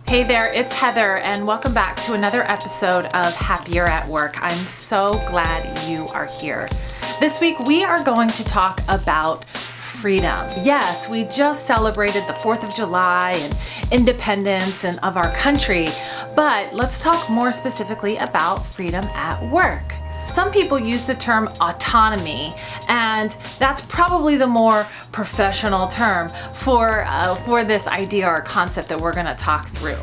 Hey there, it's Heather, and welcome back to another episode of Happier at Work. I'm so glad you are here. This week, we are going to talk about freedom. Yes, we just celebrated the 4th of July and independence and of our country, but let's talk more specifically about freedom at work. Some people use the term autonomy, and that's probably the more professional term for this idea or concept that we're going to talk through.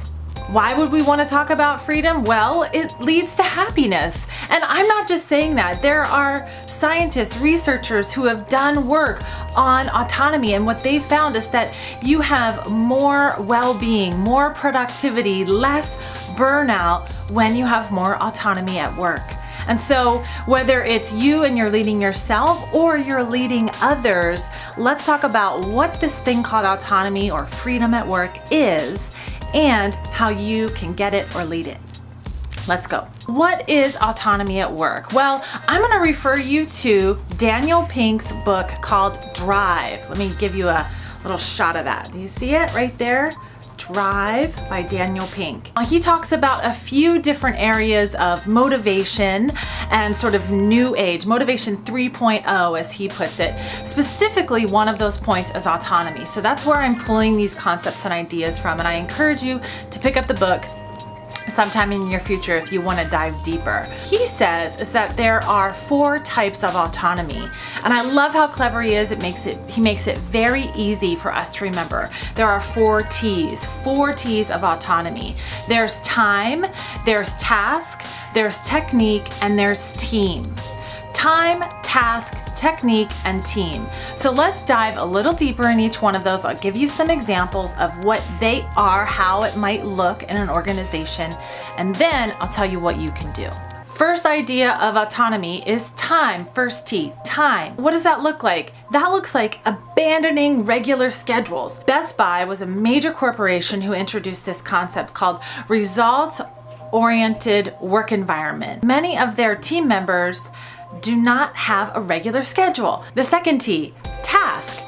Why would we want to talk about freedom? Well, it leads to happiness. And I'm not just saying that. There are scientists, researchers who have done work on autonomy, and what they found is that you have more well-being, more productivity, less burnout when you have more autonomy at work. And so whether it's you and you're leading yourself or you're leading others, let's talk about what this thing called autonomy or freedom at work is and how you can get it or lead it. Let's go. What is autonomy at work? Well, I'm going to refer you to Daniel Pink's book called Drive. Let me give you a little shot of that. Do you see it right there? Drive by Daniel Pink. He talks about a few different areas of motivation and sort of new age, motivation 3.0 as he puts it. Specifically, one of those points is autonomy. So that's where I'm pulling these concepts and ideas from, and I encourage you to pick up the book sometime in your future if you want to dive deeper. He says is that there are 4 types of autonomy, and I love how clever he is. He makes it very easy for us to remember. There are 4 T's of autonomy. There's time, there's task, there's technique, and there's team. Time, task, technique, and team. So let's dive a little deeper in each one of those. I'll give you some examples of what they are, how it might look in an organization, and then I'll tell you what you can do. First idea of autonomy is time. First T, time. What does that look like? That looks like abandoning regular schedules. Best Buy was a major corporation who introduced this concept called results-oriented work environment. Many of their team members do not have a regular schedule. The second T, task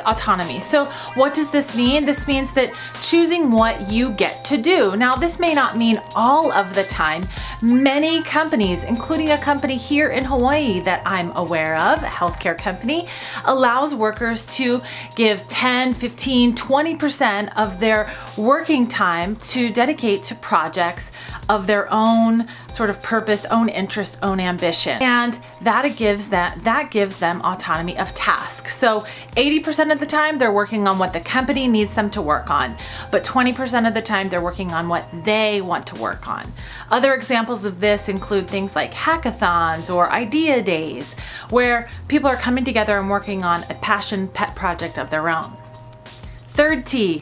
autonomy. So what does this mean? This means that choosing what you get to do. Now, this may not mean all of the time. Many companies, including a company here in Hawaii that I'm aware of, a healthcare company, allows workers to give 10, 15, 20% of their working time to dedicate to projects of their own sort of purpose, own interest, own ambition. And that gives them autonomy of task. So 80% of the time they're working on what the company needs them to work on, but 20% of the time they're working on what they want to work on. Other examples of this include things like hackathons or idea days, where people are coming together and working on a passion pet project of their own. Third T,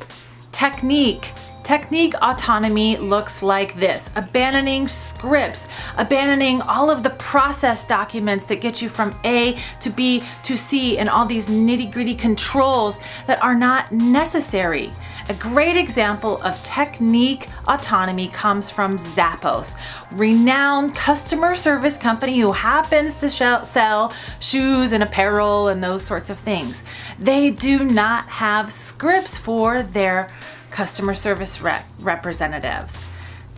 technique. Technique autonomy looks like this: abandoning scripts, abandoning all of the process documents that get you from A to B to C and all these nitty-gritty controls that are not necessary. A great example of technique autonomy comes from Zappos, renowned customer service company who happens to sell shoes and apparel and those sorts of things. They do not have scripts for their customer service representatives.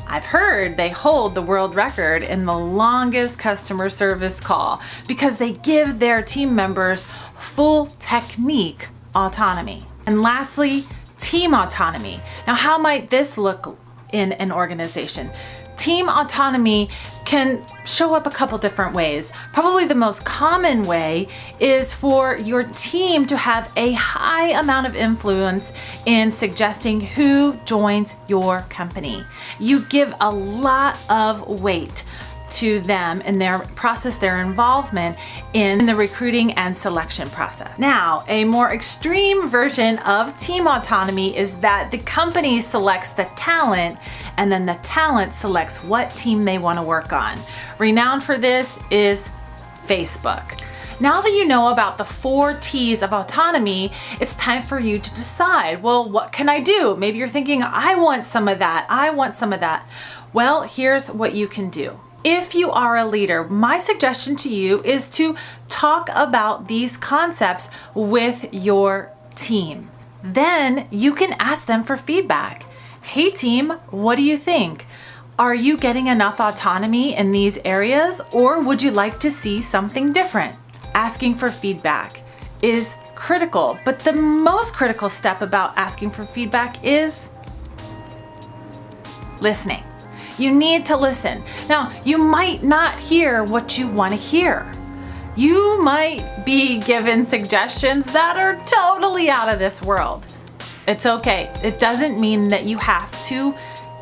I've heard they hold the world record in the longest customer service call because they give their team members full technique autonomy. And lastly, team autonomy. Now, how might this look in an organization? Team autonomy can show up a couple different ways. Probably the most common way is for your team to have a high amount of influence in suggesting who joins your company. You give a lot of weight to them in their process, their involvement in the recruiting and selection process. Now, a more extreme version of team autonomy is that the company selects the talent and then the talent selects what team they want to work on. Renowned for this is Facebook. Now that you know about the 4 T's of autonomy, it's time for you to decide, well, what can I do? Maybe you're thinking, I want some of that. Well, here's what you can do. If you are a leader, my suggestion to you is to talk about these concepts with your team. Then you can ask them for feedback. Hey team, what do you think? Are you getting enough autonomy in these areas, or would you like to see something different? Asking for feedback is critical, but the most critical step about asking for feedback is listening. You need to listen. Now, you might not hear what you want to hear. You might be given suggestions that are totally out of this world. It's okay. It doesn't mean that you have to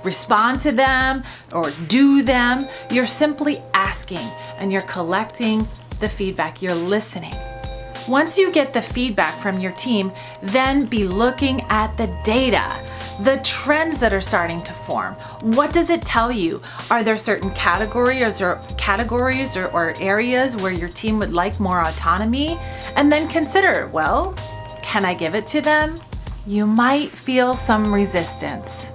respond to them or do them. You're simply asking and you're collecting the feedback. You're listening. Once you get the feedback from your team, then be looking at the data, the trends that are starting to form. What does it tell you? Are there certain categories or areas where your team would like more autonomy? And then consider, well, can I give it to them? You might feel some resistance.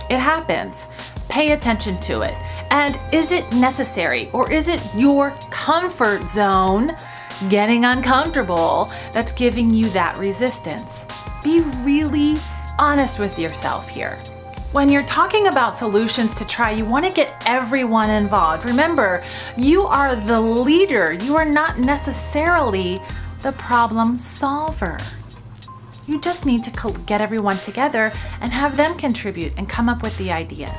It happens. Pay attention to it. And is it necessary, or is it your comfort zone getting uncomfortable that's giving you that resistance? Be really honest with yourself here. When you're talking about solutions to try, you want to get everyone involved. Remember, you are the leader. You are not necessarily the problem solver. You just need to get everyone together and have them contribute and come up with the ideas.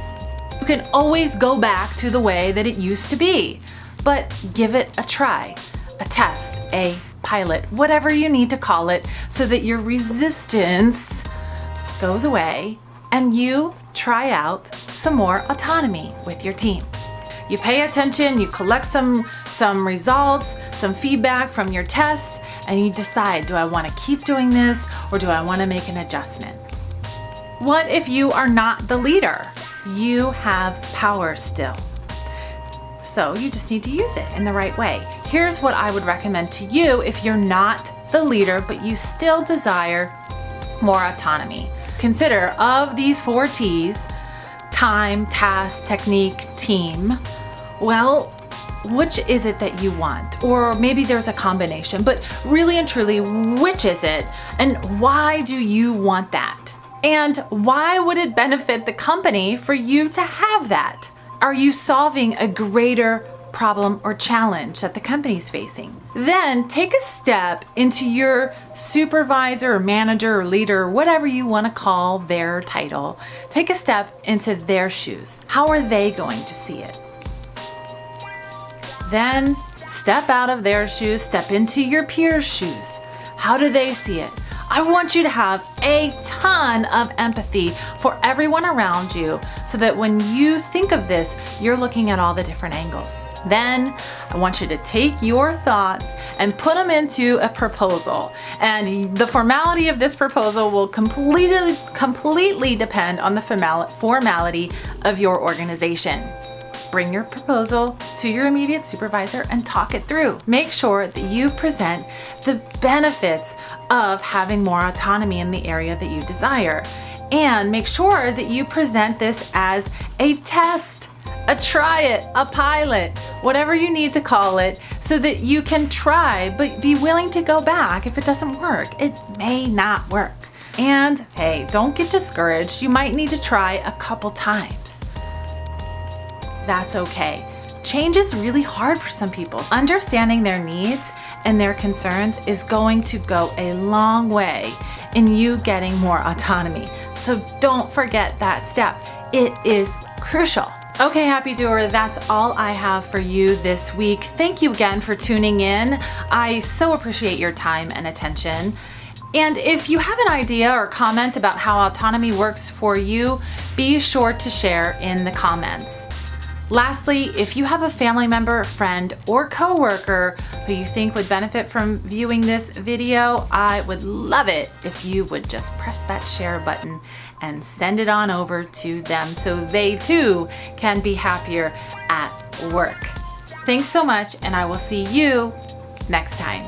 You can always go back to the way that it used to be, but give it a try, a test, a pilot, whatever you need to call it, so that your resistance goes away and you try out some more autonomy with your team. You pay attention, you collect some results, some feedback from your test, and you decide, do I want to keep doing this or do I want to make an adjustment? What if you are not the leader? You have power still. So you just need to use it in the right way. Here's what I would recommend to you if you're not the leader, but you still desire more autonomy. Consider, of these 4 T's, time, task, technique, team, well, which is it that you want? Or maybe there's a combination, but really and truly, which is it? And why do you want that? And why would it benefit the company for you to have that? Are you solving a greater problem or challenge that the company's facing? Then take a step into your supervisor or manager or leader, or whatever you want to call their title. Take a step into their shoes. How are they going to see it? Then step out of their shoes, step into your peers' shoes. How do they see it? I want you to have a ton of empathy for everyone around you so that when you think of this, you're looking at all the different angles. Then I want you to take your thoughts and put them into a proposal. And the formality of this proposal will completely depend on the formality of your organization. Bring your proposal to your immediate supervisor and talk it through. Make sure that you present the benefits of having more autonomy in the area that you desire. And make sure that you present this as a test, a try it, a pilot, whatever you need to call it, so that you can try, but be willing to go back if it doesn't work. It may not work. And hey, don't get discouraged. You might need to try a couple times. That's okay. Change is really hard for some people. Understanding their needs and their concerns is going to go a long way in you getting more autonomy. So don't forget that step. It is crucial. Okay, Happy Doer, that's all I have for you this week. Thank you again for tuning in. I so appreciate your time and attention. And if you have an idea or comment about how autonomy works for you, be sure to share in the comments. Lastly, if you have a family member, friend, or coworker who you think would benefit from viewing this video, I would love it if you would just press that share button and send it on over to them so they too can be happier at work. Thanks so much, and I will see you next time.